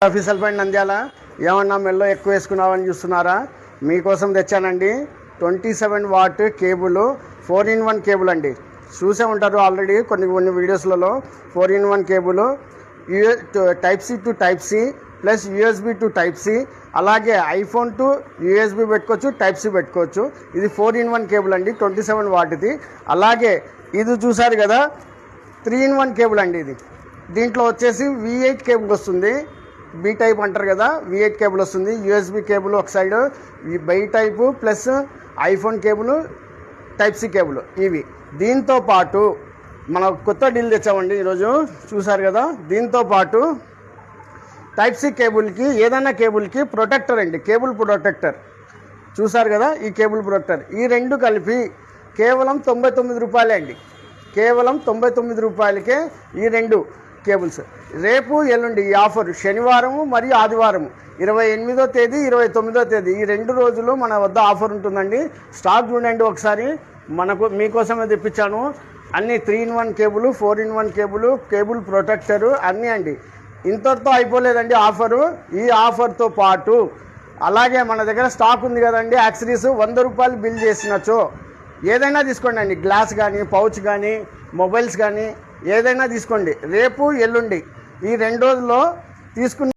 ఆఫీసల్ పైన నంద్యాల ఏమన్నా మెల్లో ఎక్కువ వేసుకున్నామని చూస్తున్నారా? మీకోసం తెచ్చానండి 27 వాట్ కేబుల్ 4-in-1 కేబుల్ అండి. చూసే ఉంటారు ఆల్రెడీ కొన్ని వీడియోస్లలో. 4-in-1 cable type C to type C plus USB to type C, అలాగే ఐఫోన్ టు యూఎస్బి పెట్టుకోవచ్చు, టైప్ సి పెట్టుకోవచ్చు. ఇది 4-in-1 కేబుల్ అండి, 27 వాట్ది. అలాగే ఇది చూసారు కదా 3-in-1 కేబుల్ అండి. ఇది దీంట్లో వచ్చేసి V8 కేబుల్ వస్తుంది, బి టైప్ అంటారు కదా, V8 కేబుల్ వస్తుంది. యూఎస్బి కేబుల్ ఒక side, by type plus iPhone cable, type C cable ఇవి. దీంతో పాటు మన కొత్త డీల్ తెచ్చామండి ఈరోజు, చూసారు కదా. దీంతో పాటు టైప్ సి కేబుల్కి, ఏదైనా కేబుల్కి ప్రొటెక్టర్ అండి, కేబుల్ ప్రొటెక్టర్ చూసారు కదా. ఈ కేబుల్ ప్రొటెక్టర్ ఈ రెండు కలిపి కేవలం 99 రూపాయలే అండి. కేవలం 99 రూపాయలకే ఈ రెండు కేబుల్స్. రేపు ఎల్లుండి ఈ ఆఫర్, శనివారము మరియు ఆదివారం 28వ తేదీ 29వ తేదీ ఈ 2 రోజులు మన వద్ద ఆఫర్ ఉంటుందండి. స్టాక్ చూడండి ఒకసారి, మీకోసమే తెప్పించాను. అన్ని 3-in-1 cable, 4-in-1 cable protector అన్నీ అండి. ఇంతటితో అయిపోలేదండి ఆఫరు. ఈ ఆఫర్తో పాటు అలాగే మన దగ్గర స్టాక్ ఉంది కదండి, యాక్సరీస్ 100 రూపాయలు బిల్ చేసినచో ఏదైనా తీసుకోండి అండి. గ్లాస్ కానీ, పౌచ్ కానీ, మొబైల్స్ కానీ ఏదైనా తీసుకోండి. రేపు ఎల్లుండి ఈ 2 రోజుల్లో తీసుకుని